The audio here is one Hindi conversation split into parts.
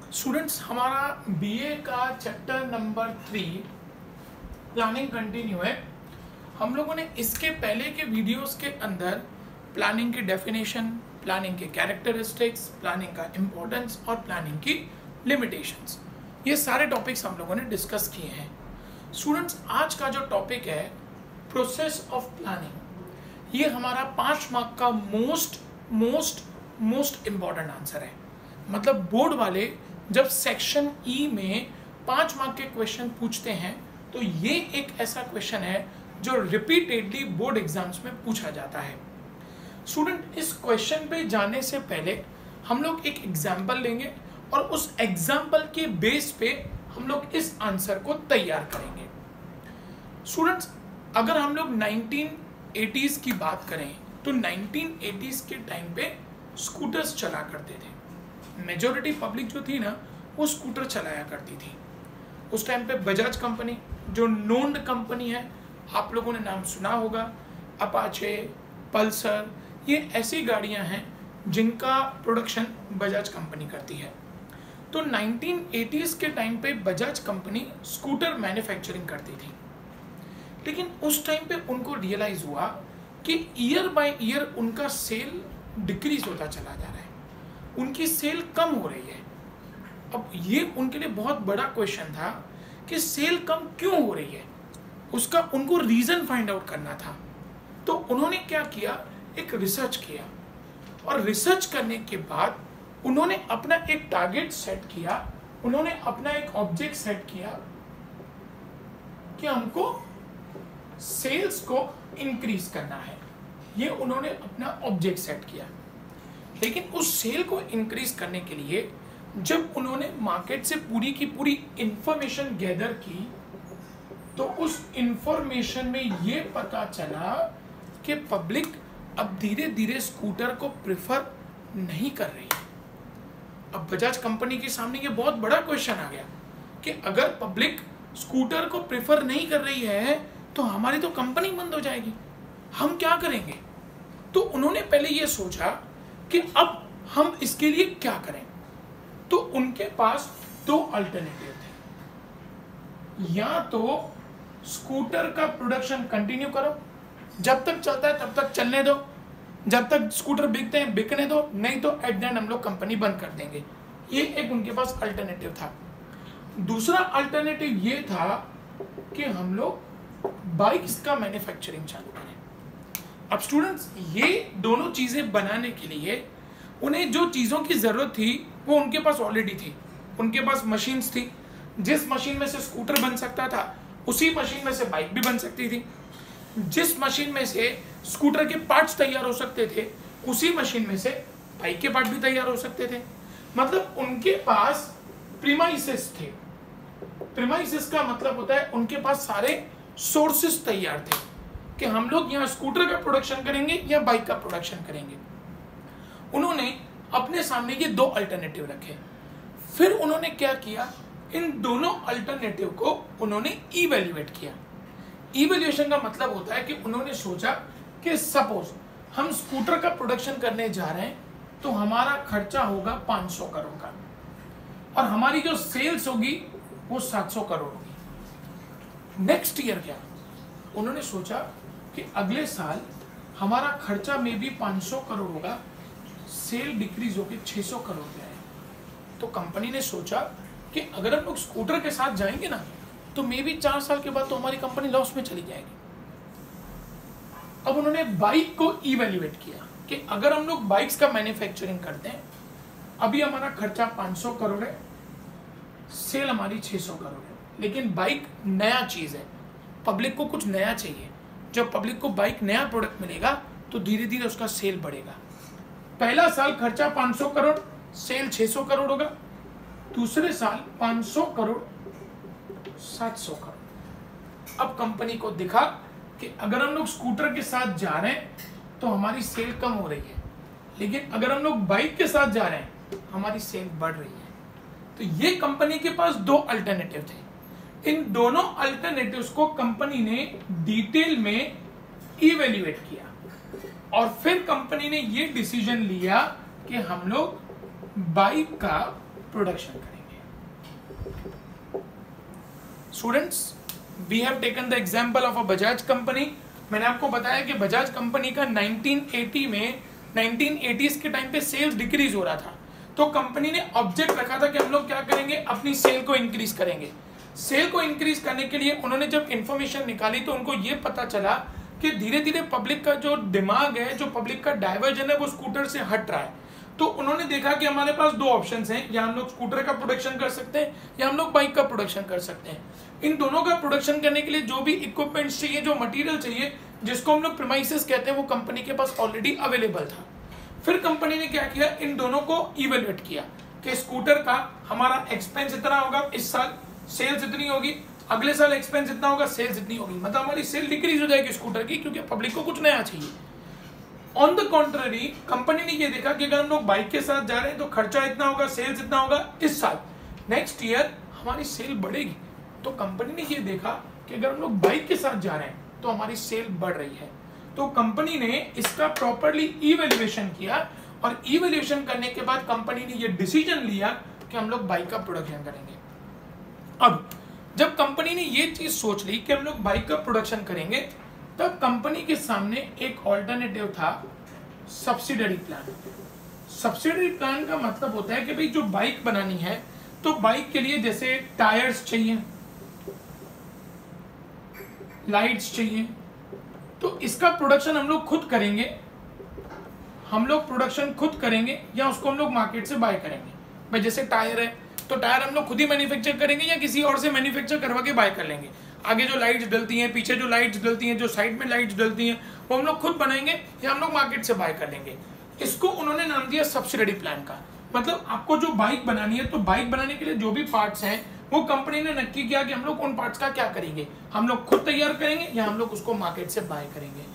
स्टूडेंट्स, हमारा बीए का चैप्टर नंबर 3 प्लानिंग कंटिन्यू है। हम लोगों ने इसके पहले के वीडियोस के अंदर प्लानिंग की डेफिनेशन, प्लानिंग के कैरेक्टरिस्टिक्स, प्लानिंग का इम्पोर्टेंस और प्लानिंग की लिमिटेशंस, ये सारे टॉपिक्स हम लोगों ने डिस्कस किए हैं। स्टूडेंट्स, आज का जो टॉपिक है प्रोसेस ऑफ प्लानिंग, ये हमारा 5 मार्क का मोस्ट इम्पॉर्टेंट आंसर है। मतलब बोर्ड वाले जब सेक्शन ई में 5 मार्क के क्वेश्चन पूछते हैं तो ये एक ऐसा क्वेश्चन है जो रिपीटेडली बोर्ड एग्जाम्स में पूछा जाता है। स्टूडेंट, इस क्वेश्चन पे जाने से पहले हम लोग एक एग्जाम्पल लेंगे और उस एग्जाम्पल के बेस पे हम लोग इस आंसर को तैयार करेंगे। स्टूडेंट्स, अगर हम लोग 1980s की बात करें तो 1980s के टाइम पे स्कूटर्स चला करते थे। मेजॉरिटी पब्लिक जो थी ना, वो स्कूटर चलाया करती थी। उस टाइम पे बजाज कंपनी जो नोन्ड कंपनी है, आप लोगों ने नाम सुना होगा, अपाचे, पल्सर, ये ऐसी गाड़ियां हैं जिनका प्रोडक्शन बजाज कंपनी करती है। तो 1980s के टाइम पे बजाज कंपनी स्कूटर मैन्युफैक्चरिंग करती थी, लेकिन उस टाइम पे उनको रियलाइज हुआ कि ईयर बाय ईयर उनका सेल डिक्रीज होता चला जा रहा है, उनकी सेल कम हो रही है। अब ये उनके लिए बहुत बड़ा क्वेश्चन था कि सेल कम क्यों हो रही है, उसका उनको रीजन फाइंड आउट करना था। तो उन्होंने क्या किया, एक रिसर्च किया और रिसर्च करने के बाद उन्होंने अपना एक टारगेट सेट किया, उन्होंने अपना एक ऑब्जेक्ट सेट किया कि हमको सेल्स को इंक्रीज करना है। ये उन्होंने अपना ऑब्जेक्ट सेट किया, लेकिन उस सेल को इंक्रीज करने के लिए जब उन्होंने मार्केट से पूरी की पूरी इंफॉर्मेशन गैदर की तो उस इंफॉर्मेशन में ये पता चला कि पब्लिक अब धीरे धीरे स्कूटर को प्रेफर नहीं कर रही है। अब बजाज कंपनी के सामने ये बहुत बड़ा क्वेश्चन आ गया कि अगर पब्लिक स्कूटर को प्रेफर नहीं कर रही है तो हमारी तो कंपनी बंद हो जाएगी, हम क्या करेंगे। तो उन्होंने पहले ये सोचा कि अब हम इसके लिए क्या करें। तो उनके पास 2 अल्टरनेटिव थे। या तो स्कूटर का प्रोडक्शन कंटिन्यू करो, जब तक चलता है तब तक चलने दो, जब तक स्कूटर बिकते हैं बिकने दो, नहीं तो एट द एंड हम लोग कंपनी बंद कर देंगे। ये एक उनके पास अल्टरनेटिव था। दूसरा अल्टरनेटिव ये था कि हम लोग बाइक्स का मैन्युफैक्चरिंग चालू करें। अब स्टूडेंट्स, ये दोनों चीजें बनाने के लिए उन्हें जो चीजों की जरूरत थी वो उनके पास ऑलरेडी थी। उनके पास मशीन्स थी, जिस मशीन में से स्कूटर बन सकता था उसी मशीन में से बाइक भी बन सकती थी। जिस मशीन में से स्कूटर के पार्ट्स तैयार हो सकते थे उसी मशीन में से बाइक के पार्ट भी तैयार हो सकते थे। मतलब उनके पास प्रीमाइसेस थे। प्रीमाइसेस का मतलब होता है उनके पास सारे सोर्सेस तैयार थे कि हम लोग यहाँ स्कूटर का प्रोडक्शन करेंगे या बाइक का प्रोडक्शन करेंगे। उन्होंने अपने सामने ये 2 अल्टरनेटिव रखे। फिर उन्होंने क्या किया, इन दोनों अल्टरनेटिव को उन्होंने इवैल्यूएट किया। इवैल्यूएशन का मतलब होता है कि उन्होंने सोचा कि सपोज हम स्कूटर का प्रोडक्शन करने जा रहे हैं तो हमारा खर्चा होगा 500 करोड़ का और हमारी जो सेल्स होगी वो 700 करोड़ होगी। नेक्स्ट ईयर क्या, उन्होंने सोचा कि अगले साल हमारा खर्चा में भी 500 करोड़ होगा, सेल डिक्रीज होकर 600 करोड़ पे आए। तो कंपनी ने सोचा कि अगर हम लोग स्कूटर के साथ जाएंगे ना तो मे भी 4 साल के बाद तो हमारी कंपनी लॉस में चली जाएगी। अब उन्होंने बाइक को इवैल्यूएट किया कि अगर हम लोग बाइक्स का मैन्युफैक्चरिंग करते हैं, अभी हमारा खर्चा 500 करोड़ है, सेल हमारी 600 करोड़ है, लेकिन बाइक नया चीज है, पब्लिक को कुछ नया चाहिए। जब पब्लिक को बाइक नया प्रोडक्ट मिलेगा तो धीरे धीरे उसका सेल बढ़ेगा। पहला साल खर्चा 500 करोड़, सेल 600 करोड़ होगा। दूसरे साल 500 करोड़ 700 करोड़। अब कंपनी को दिखा कि अगर हम लोग स्कूटर के साथ जा रहे हैं तो हमारी सेल कम हो रही है, लेकिन अगर हम लोग बाइक के साथ जा रहे हैं हमारी सेल बढ़ रही है। तो ये कंपनी के पास 2 अल्टरनेटिव थे। इन दोनों अल्टरनेटिव्स को कंपनी ने डिटेल में इवैल्यूएट किया और फिर कंपनी ने ये डिसीजन लिया कि हम लोग बाइक का प्रोडक्शन करेंगे। Students, we have taken the example of a Bajaj company. मैंने आपको बताया कि बजाज कंपनी का 1980s के टाइम पे सेल्स डिक्रीज हो रहा था, तो कंपनी ने ऑब्जेक्ट रखा था कि हम लोग क्या करेंगे, अपनी सेल को इंक्रीज करेंगे। सेल को इंक्रीज करने के लिए उन्होंने जब इंफॉर्मेशन निकाली तो उनको ये पता चला कि धीरे धीरे पब्लिक का जो दिमाग है, जो पब्लिक का डाइवर्जन है, वो स्कूटर से हट रहा है। तो उन्होंने देखा कि हमारे पास दो ऑप्शंस हैं, या हम लोग स्कूटर का प्रोडक्शन कर सकते हैं या हम लोग बाइक का प्रोडक्शन कर सकते हैं। इन दोनों का प्रोडक्शन करने के लिए जो भी इक्विपमेंट्स चाहिए, जो मटेरियल चाहिए, जिसको हम लोग प्रीमाइसेस कहते हैं, वो कंपनी के पास ऑलरेडी अवेलेबल था। फिर कंपनी ने क्या किया, इन दोनों को इवेल्युएट किया कि स्कूटर का हमारा एक्सपेंस इतना होगा, इस साल सेल्स इतनी होगी, अगले साल एक्सपेंस इतना होगा, सेल्स इतनी होगी, मतलब हमारी सेल डिक्रीज हो जाएगी स्कूटर की, क्योंकि पब्लिक को कुछ नया चाहिए। ऑन द कॉन्ट्ररी कंपनी ने ये देखा कि अगर हम लोग बाइक के साथ जा रहे हैं तो खर्चा इतना होगा, सेल्स इतना होगा, इस साल नेक्स्ट ईयर हमारी सेल बढ़ेगी। तो कंपनी ने ये देखा कि अगर हम लोग बाइक के साथ जा रहे हैं तो हमारी सेल बढ़ रही है। तो कंपनी ने इसका प्रॉपर्ली इवैल्यूएशन किया, और इवैल्यूएशन करने के बाद कंपनी ने ये डिसीजन लिया कि हम लोग बाइक का प्रोडक्शन करेंगे। अब जब कंपनी ने ये चीज सोच ली कि हम लोग बाइक का प्रोडक्शन करेंगे, तब कंपनी के सामने एक ऑल्टरनेटिव था, सब्सिडरी प्लान। सब्सिडरी प्लान का मतलब होता है कि भाई जो बाइक बनानी है तो बाइक के लिए जैसे टायर्स चाहिए, लाइट्स चाहिए, तो इसका प्रोडक्शन हम लोग खुद करेंगे। हम लोग प्रोडक्शन खुद करेंगे या उसको हम लोग मार्केट से बाय करेंगे। भाई जैसे टायर है तो टायर हम लोग खुद ही मैन्युफैक्चर करेंगे या किसी और से मैन्युफैक्चर करवा के बाय कर लेंगे। आगे जो लाइट्स डलती हैं, पीछे जो लाइट्स डलती हैं, जो साइड में लाइट्स डलती हैं, वो हम लोग खुद बनाएंगे या हम लोग मार्केट से बाय कर लेंगे। इसको उन्होंने नाम दिया सब्सिडरी प्लान का। मतलब आपको जो बाइक बनानी है, तो बाइक बनाने के लिए जो भी पार्ट्स हैं वो कंपनी ने नक्की किया कि हम लोग उन पार्ट्स का क्या करेंगे, हम लोग खुद तैयार करेंगे या हम लोग उसको मार्केट से बाय करेंगे।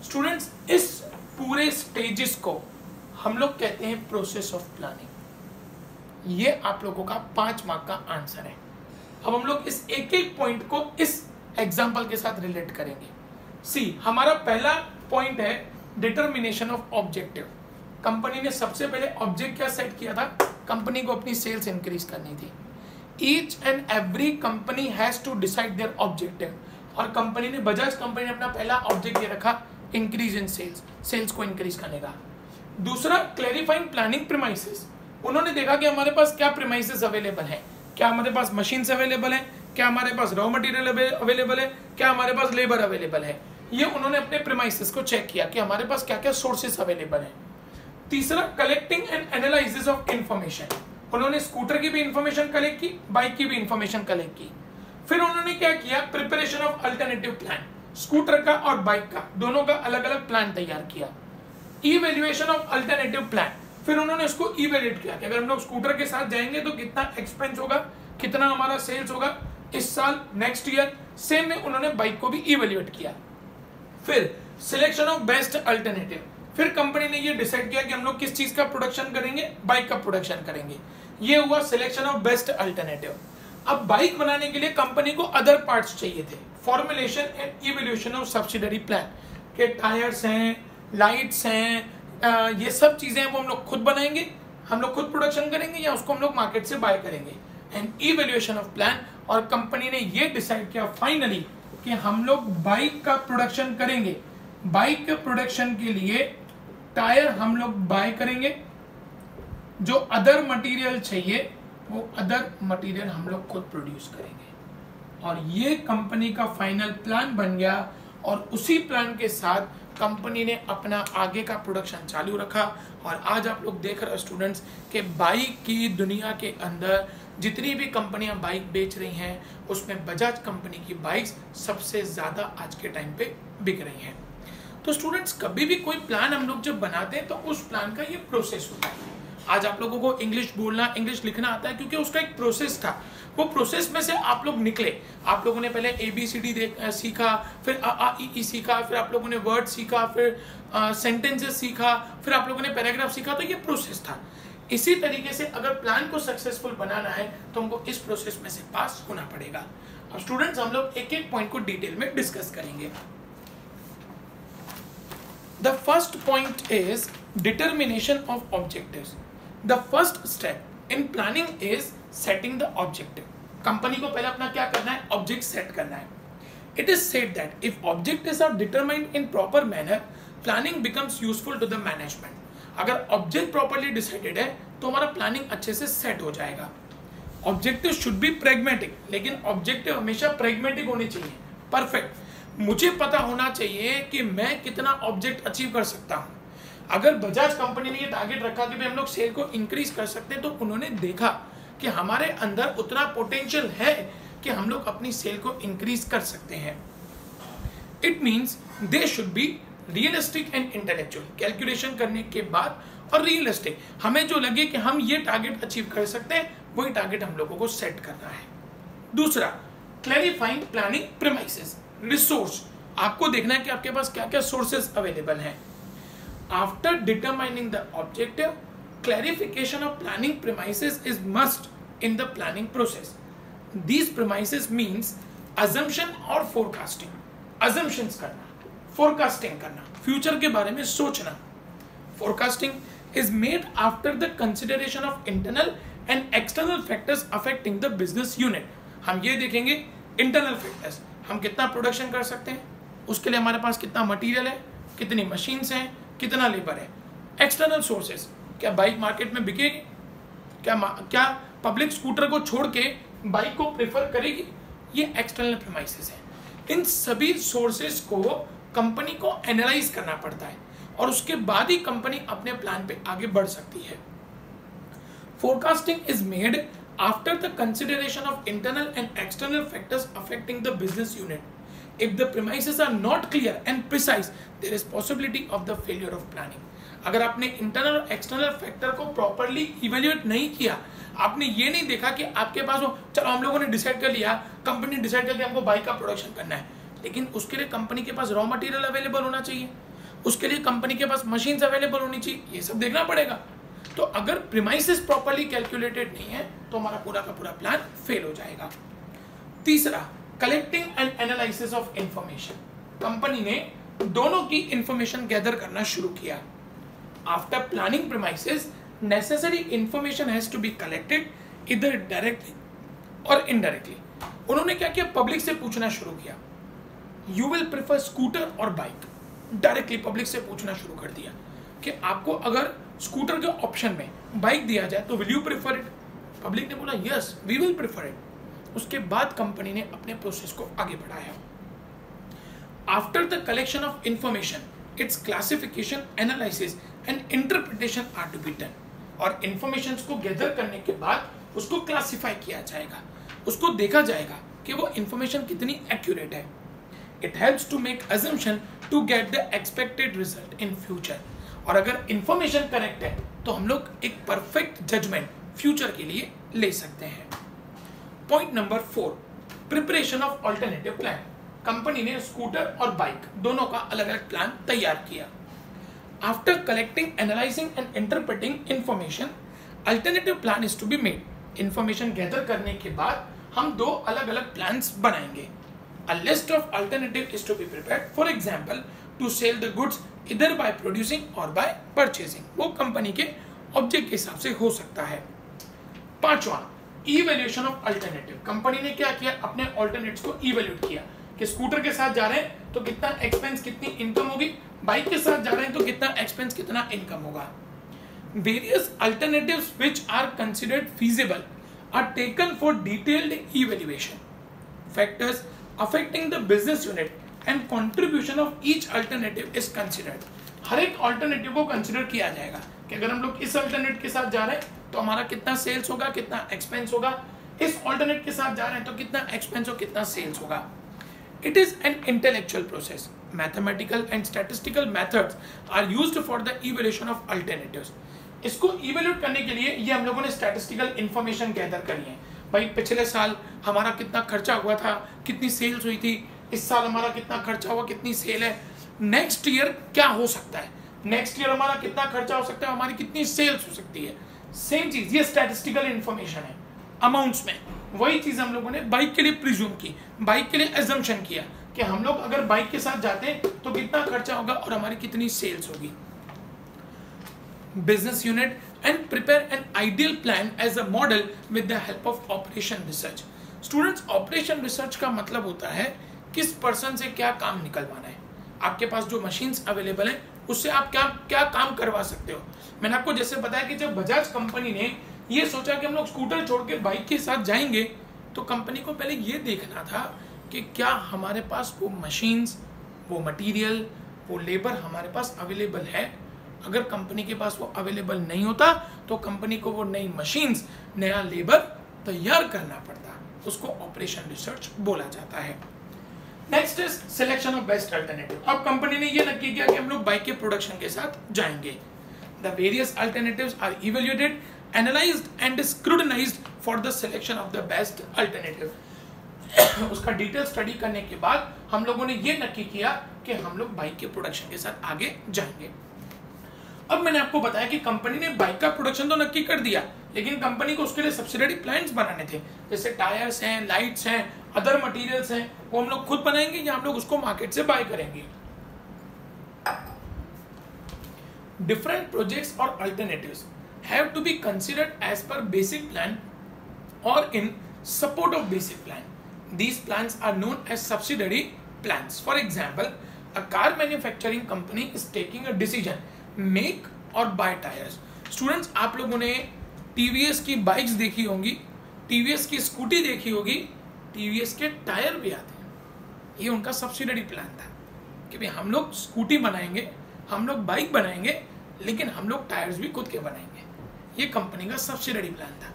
स्टूडेंट्स, इस पूरे स्टेजेस को हम लोग कहते हैं प्रोसेस ऑफ प्लानिंग। ये आप लोगों का 5 मार्क का आंसर है। अब हम लोग इस एक एक पॉइंट को इस एग्जांपल के साथ रिलेट करेंगे। सी, हमारा पहला पॉइंट है डिटर्मिनेशन ऑफ ऑब्जेक्टिव। कंपनी ने सबसे पहले ऑब्जेक्ट क्या सेट किया था, कंपनी को अपनी सेल्स इंक्रीज करनी थी। Each and every company has to decide their objective, और कंपनी ने, बजाज कंपनी ने अपना पहला ऑब्जेक्ट ये रखा, इंक्रीज इन सेल्स, सेल्स को इंक्रीज करने का। दूसरा, क्लैरिफाइंग प्लानिंग प्रीमाइसेस। उन्होंने देखा कि हमारे पास क्या प्रीमाइसेस अवेलेबल है, क्या हमारे पास मशीन्स अवेलेबल है, क्या हमारे पास रॉ मटेरियल अवेलेबल है, क्या हमारे पास लेबर अवेलेबल है। ये उन्होंने अपने प्रीमाइसेस को चेक किया कि हमारे पास क्या क्या सोर्सेस अवेलेबल है। तीसरा, collecting and analysis of information. उन्होंने स्कूटर की भी इंफॉर्मेशन कलेक्ट की, बाइक की भी इंफॉर्मेशन कलेक्ट की। फिर उन्होंने क्या किया, preparation of alternative plan. Scooter का और बाइक का दोनों का अलग अलग प्लान तैयार किया। इवैल्यूएशन ऑफ अल्टरनेटिव प्लान, फिर उन्होंने उसको इवैल्यूएट किया कि अगर हम लोग स्कूटर के साथ जाएंगे तो कितना एक्सपेंस होगा, कितना हमारा सेल्स होगा इस साल, नेक्स्ट ईयर। सेम में उन्होंने बाइक को भी इवैल्यूएट किया। फिर सिलेक्शन ऑफ बेस्ट अल्टरनेटिव, फिर कंपनी ने ये डिसाइड किया कि हम लोग किस चीज का प्रोडक्शन करेंगे, बाइक का प्रोडक्शन करेंगे। ये हुआ सिलेक्शन ऑफ बेस्ट अल्टरनेटिव। अब बाइक बनाने के लिए कंपनी को अदर पार्ट्स चाहिए थे, formulation and evaluation of subsidiary plan, के टायर्स हैं, लाइट्स हैं, ये सब चीजें वो हम लोग खुद बनाएंगे, हम लोग खुद प्रोडक्शन करेंगे या उसको हम लोग मार्केट से बाय करेंगे, एंड इवैल्यूएशन ऑफ प्लान। और कंपनी ने ये डिसाइड किया फाइनली कि हम लोग बाइक का प्रोडक्शन करेंगे। बाइक के प्रोडक्शन के लिए टायर हम लोग बाय करेंगे, जो अदर मटेरियल चाहिए वो अदर मटेरियल हम लोग खुद प्रोड्यूस करेंगे। और ये कंपनी का फाइनल प्लान बन गया, और उसी प्लान के साथ कंपनी ने अपना आगे का प्रोडक्शन चालू रखा। और आज आप लोग देख रहे हो स्टूडेंट्स कि बाइक की दुनिया के अंदर जितनी भी कंपनियां बाइक बेच रही हैं, उसमें बजाज कंपनी की बाइक्स सबसे ज़्यादा आज के टाइम पे बिक रही हैं। तो स्टूडेंट्स, कभी भी कोई प्लान हम लोग जब बनाते हैं तो उस प्लान का ये प्रोसेस होता है। आज आप लोगों को इंग्लिश बोलना, इंग्लिश लिखना आता है क्योंकि उसका एक प्रोसेस था। वो प्रोसेस में से आप लोग निकले। आप लोगों ने पहले ABCD सीखा, फिर A सीखा, फिर आप लोगों ने वर्ड सीखा, फिर सेंटेंसेस सीखा, फिर आप लोगों ने पैराग्राफ सीखा। तो ये प्रोसेस था। इसी तरीके से अगर प्लान को सक्सेसफुल बनाना है तो हमको इस प्रोसेस में से पास होना पड़ेगा। अब स्टूडेंट्स, हम लोग एक एक पॉइंट को डिटेल में डिस्कस करेंगे। The first point is determination of objectives. The first step in planning is setting the objective. Company को पहले अपना क्या करना है, ऑब्जेक्ट सेट करना है. It is said that if objectives are determined in proper manner, planning becomes useful to the management. अगर ऑब्जेक्ट प्रॉपरली डिसाइडेड है तो हमारा प्लानिंग अच्छे से सेट हो जाएगा. ऑब्जेक्टिव शुड बी प्रेगमेटिक, लेकिन ऑब्जेक्टिव हमेशा प्रेगमेटिक होने चाहिए, परफेक्ट. मुझे पता होना चाहिए कि मैं कितना ऑब्जेक्ट अचीव कर सकता हूँ. अगर बजाज कंपनी ने ये टारगेट रखा कि हम लोग सेल को इंक्रीज कर सकते हैं, तो उन्होंने देखा कि हमारे अंदर उतना पोटेंशियल है कि हम लोग अपनी सेल को इंक्रीज कर सकते हैं. It means they should be realistic and intellectual. Calculation करने के बाद और रियलिस्टिक, हमें जो लगे कि हम ये टारगेट अचीव कर सकते हैं, वही टारगेट हम लोगों को सेट करना है. दूसरा, क्लैरिफाइंग प्लानिंग प्रीमाइसेस. रिसोर्स, आपको देखना है कि आपके पास क्या क्या सोर्सेस अवेलेबल हैं. After determining the objective, clarification of planning premises is must in the planning process. These premises means assumption और forecasting. Assumptions करना, forecasting करना, future के बारे में सोचना. Forecasting is made after the consideration of internal and external factors affecting the business unit. हम ये देखेंगे internal factors, हम कितना प्रोडक्शन कर सकते हैं, उसके लिए हमारे पास कितना मटीरियल है, कितनी मशीन्स हैं, कितना लेबर है. एक्सटर्नल सोर्सेस, क्या बाइक मार्केट में बिकेगी, क्या पब्लिक स्कूटर को छोड़ के बाइक को प्रेफर करेगी, ये एक्सटर्नल प्रीमाइसेस है. इन सभी सोर्सेस को कंपनी को एनालाइज करना पड़ता है और उसके बाद ही कंपनी अपने प्लान पे आगे बढ़ सकती है. Forecasting is made after the consideration of internal and external factors affecting the business unit. If the premises are not clear and precise, there is possibility of the failure of planning. अगर आपने इंटरनल और एक्सटर्नल फैक्टर को प्रॉपर्ली इवेल्युएट नहीं किया, आपने ये नहीं देखा कि आपके पास वो, चलो हम लोगों ने डिसाइड कर लिया, कंपनी डिसाइड करके हमको बाइक का प्रोडक्शन करना है, लेकिन उसके लिए कंपनी के पास रॉ मटेरियल अवेलेबल होना चाहिए, उसके लिए कंपनी के पास मशीन्स अवेलेबल होनी चाहिए, ये सब देखना पड़ेगा. तो अगर प्रीमाइसेस प्रॉपर्ली कैलकुलेटेड नहीं है तो हमारा पूरा का पूरा प्लान फेल हो जाएगा. तीसरा, collecting and analysis of information. Company ने दोनों की इंफॉर्मेशन गैदर करना शुरू किया. After planning premises, necessary information has to be collected either directly or indirectly. उन्होंने क्या किया, पब्लिक से पूछना शुरू किया. You will prefer स्कूटर और बाइक. डायरेक्टली पब्लिक से पूछना शुरू कर दिया कि आपको अगर स्कूटर के ऑप्शन में बाइक दिया जाए तो will you prefer it. Public ने बोला yes we will prefer it. उसके बाद कंपनी ने अपने प्रोसेस को आगे बढ़ाया. After the collection of information, its classification, analysis and interpretation are to be done. और इंफॉर्मेशन को गैदर करने के बाद उसको क्लासिफाई किया जाएगा, उसको देखा जाएगा कि वो इंफॉर्मेशन कितनी एक्यूरेट है. It helps to make assumption to get the expected result in future. और अगर इंफॉर्मेशन करेक्ट है तो हम लोग एक परफेक्ट जजमेंट फ्यूचर के लिए ले सकते हैं. Point number 4, preparation of alternative plan. Company ने स्कूटर और बाइक दोनों का अलग अलग प्लान तैयार किया. After collecting, analyzing and interpreting information, alternative plan is to be made. Information gather करने के बाद हम दो अलग अलग plans बनाएंगे. A list of alternative is to be prepared. For example, to sell the goods either by producing or by purchasing. वो कंपनी के ऑब्जेक्ट के हिसाब से हो सकता है. पांचवा, evaluation of alternative. कंपनी ने क्या किया, अपने ऑल्टरनेटिव्स को इवेल्यूट किया कि स्कूटर के साथ जा रहे हैं तो कितना एक्सपेंस, कितनी इनकम होगी, बाइक के साथ जा रहे हैं तो कितना एक्सपेंस, कितना इनकम होगा. Various alternatives which are considered feasible are taken for detailed evaluation. Factors affecting the business unit and contribution of each alternative is considered. हर एक अल्टरनेटिव को कंसीडर किया जाएगा कि अगर हम लोग इस अल्टरनेट के साथ जा रहे हैं तो हमारा कितना सेल्स होगा, कितना एक्सपेंस होगा, इस अल्टरनेट के साथ जा रहे हैं तो कितना एक्सपेंस और कितना सेल्स होगा. It is an intellectual process. Mathematical and statistical methods are used for the evaluation of alternatives. इसको evaluate करने के लिए ये हम लोगों ने statistical information gather करी है. भाई पिछले साल हमारा कितना खर्चा हुआ था, कितनी सेल्स हुई थी, इस साल हमारा कितना खर्चा हुआ, कितनी सेल है, नेक्स्ट ईयर क्या हो सकता है, नेक्स्ट ईयर हमारा कितना खर्चा हो सकता है, हमारी कितनी सेल्स हो सकती है. सेम चीज ये स्टैटिस्टिकल इंफॉर्मेशन है अमाउंट्स में. वही चीज हम लोगों ने बाइक के लिए प्रिज्यूम की, बाइक के लिए एजम्पशन किया कि हम लोग अगर बाइक के साथ जाते हैं तो कितना खर्चा होगा और हमारी कितनी सेल्स होगी. Business unit and prepare an ideal plan as a model with the help of operation research. Students, operation research का मतलब होता है किस पर्सन से क्या काम निकलवाना है। आपके पास जो मशीन्स अवेलेबल हैं उससे आप क्या क्या काम करवा सकते हो। मैंने आपको जैसे बताया कि जब बजाज कंपनी ने ये सोचा कि हम लोग स्कूटर छोड़ के बाइक के साथ जाएंगे, तो कंपनी को पहले ये देखना था कि क्या हमारे पास वो मशीन्स, वो मटेरियल, वो लेबर हमारे पास अवेलेबल है। अगर कंपनी के पास वो अवेलेबल नहीं होता तो कंपनी को वो नई मशीन्स, नया लेबर तैयार करना पड़ता। उसको ऑपरेशन रिसर्च बोला जाता है। Next is selection of best alternative. अब कंपनी ने ये नक्की किया कि हम लोग बाइक के प्रोडक्शन के साथ जाएंगे। The various alternatives are evaluated, analysed and scrutinised for the selection of the best alternative. उसका डिटेल स्टडी करने के बाद हम लोगों ने ये नक्की किया कि हम लोग बाइक के प्रोडक्शन के साथ आगे जाएंगे। अब मैंने आपको बताया कि कंपनी ने बाइक का प्रोडक्शन तो नक्की कर दिया, लेकिन कंपनी को उसके लिए सब्सिडरी प्लांट्स बनाने थे। जैसे टायर्स हैं, लाइट्स हैं, अदर मटेरियल्स हैं, वो हम लोग खुद बनाएंगे या हम लोग उसको मार्केट से बाय करेंगे। डिफरेंट प्रोजेक्ट्स और alternatives have to be considered as per basic plan और in support of basic plan. These plans are known as subsidiary plans. For example, a car manufacturing company is taking a decision make or buy tyres. Students, आप लोगों ने टीवीएस की बाइक्स देखी होंगी, टीवीएस की स्कूटी देखी होगी, टीवीएस के टायर भी आते हैं। ये उनका सब्सिडरी प्लान था कि भाई हम लोग स्कूटी बनाएंगे, हम लोग बाइक बनाएंगे, लेकिन हम लोग टायर्स भी खुद के बनाएंगे। ये कंपनी का सब्सिडरी प्लान था।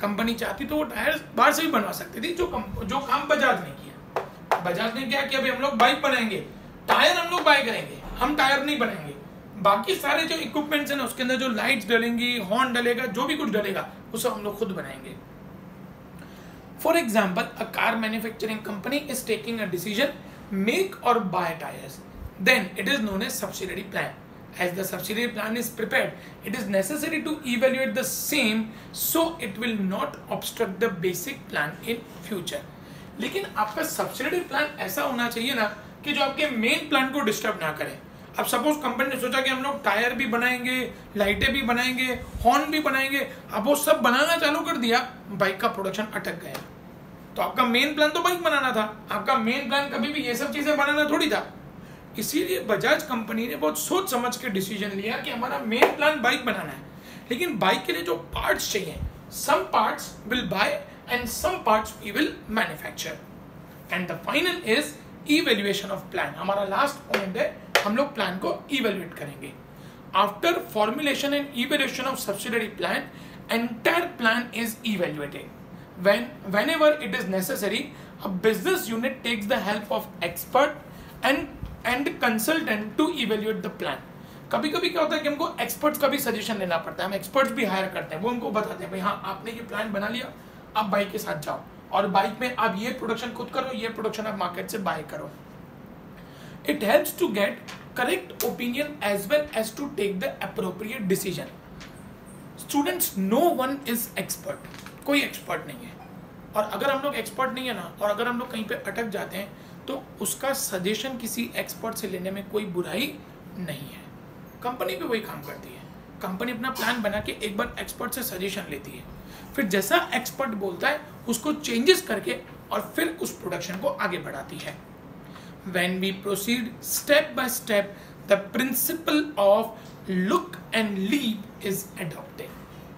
कंपनी चाहती तो वो टायर्स बाहर से भी बनवा सकती थी, जो काम बजाज ने किया। बजाज ने क्या किया, भाई हम लोग बाइक बनाएंगे, टायर हम लोग बाय करेंगे, हम टायर नहीं बनाएंगे। बाकी सारे जो इक्विपमेंट्स हैं ना, उसके अंदर जो लाइट्स डलेंगी, हॉर्न डलेगा, जो भी कुछ डलेगा, उसे हम लोग खुद बनाएंगे। For example, a car manufacturing company is taking a decision make or buy tyres, then it is known as subsidiary plan. As the subsidiary plan is prepared, it is necessary to evaluate the same so it will not obstruct the basic plan in future. लेकिन आपका सब्सिडरी प्लान ऐसा होना चाहिए ना कि जो आपके मेन प्लान को डिस्टर्ब ना करे। अब सपोज कंपनी ने सोचा कि हम लोग टायर भी बनाएंगे, लाइटें भी बनाएंगे, हॉर्न भी बनाएंगे, अब वो सब बनाना चालू कर दिया, बाइक का प्रोडक्शन अटक गया। तो आपका मेन प्लान तो बाइक बनाना था, आपका मेन प्लान कभी भी ये सब चीजें बनाना थोड़ी था। इसीलिए बजाज कंपनी ने बहुत सोच समझ के डिसीजन लिया कि हमारा मेन प्लान बाइक बनाना है, लेकिन बाइक के लिए जो पार्ट्स चाहिए, some parts will buy and some parts we will manufacture. And the final is evaluation of plan. हमारा लास्ट पॉइंट है, हम लोग प्लान को इवैल्यूएट करेंगे। After formulation and evaluation of subsidiary plan, entire plan is evaluated. whenever it is necessary, a business unit takes the help of expert and consultant to evaluate the plan. कभी कभी क्या होता है कि हमको एक्सपर्ट्स का भी सजेशन लेना पड़ता है। हम एक्सपर्ट्स भी हायर करते हैं, वो हमको बताते हैं भाई हाँ आपने ये प्लान बना लिया, आप बाइक के साथ जाओ और बाइक में आप ये प्रोडक्शन खुद करो, ये प्रोडक्शन आप मार्केट से बाय करो। It helps to get correct opinion as well as to take the appropriate decision. Students, no one is expert, कोई एक्सपर्ट नहीं है। और अगर हम लोग एक्सपर्ट नहीं है ना, और अगर हम लोग कहीं पे अटक जाते हैं तो उसका सजेशन किसी एक्सपर्ट से लेने में कोई बुराई नहीं है। कंपनी भी वही काम करती है, कंपनी अपना प्लान बना के एक बार एक्सपर्ट से सजेशन लेती है, फिर जैसा एक्सपर्ट बोलता है उसको चेंजेस करके और फिर उस प्रोडक्शन को आगे बढ़ाती है। When we proceed step by step, the principle of look and leap is adopted.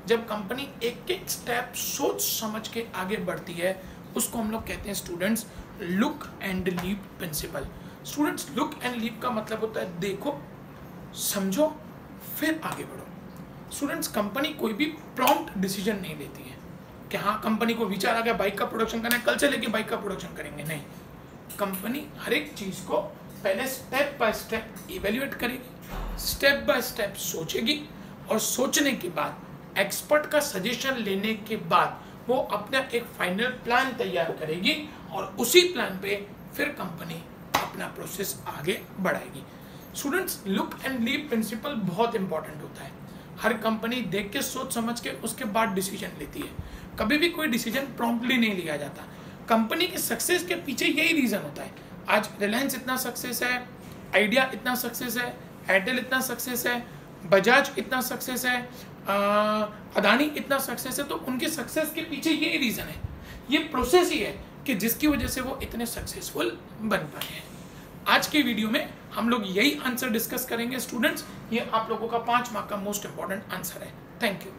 जब कंपनी एक एक स्टेप सोच समझ के आगे बढ़ती है, उसको हम लोग कहते हैं students look and leap principle. Students, look and leap का मतलब होता है देखो, समझो, फिर आगे बढ़ो। स्टूडेंट्स, कंपनी कोई भी प्रॉम्प्ट डिसीजन नहीं लेती है कि हाँ कंपनी को विचार आ गया बाइक का प्रोडक्शन करना है, कल से लेके बाइक का प्रोडक्शन करेंगे। नहीं, कंपनी हर एक चीज को पहले स्टेप बाय स्टेप इवेल्युएट करेगी, स्टेप बाय स्टेप सोचेगी, और सोचने के बाद एक्सपर्ट का सजेशन लेने के बाद वो अपना एक फाइनल प्लान तैयार करेगी और उसी प्लान पे फिर कंपनी अपना प्रोसेस आगे बढ़ाएगी। Students, look and leap principle बहुत इंपॉर्टेंट होता है। हर कंपनी देख के सोच समझ के उसके बाद डिसीजन लेती है। कभी भी कोई डिसीजन प्रॉम्प्टली नहीं लिया जाता। कंपनी के सक्सेस के पीछे यही रीजन होता है। आज रिलायंस इतना सक्सेस है, आइडिया इतना सक्सेस है, एयरटेल इतना सक्सेस है, बजाज इतना सक्सेस है, अदानी इतना सक्सेस है, तो उनके सक्सेस के पीछे यही रीजन है ये प्रोसेस ही है कि जिसकी वजह से वो इतने सक्सेसफुल बन पाए हैं। आज के वीडियो में हम लोग यही आंसर डिस्कस करेंगे स्टूडेंट्स। ये आप लोगों का 5 मार्क का मोस्ट इंपॉर्टेंट आंसर है। Thank you.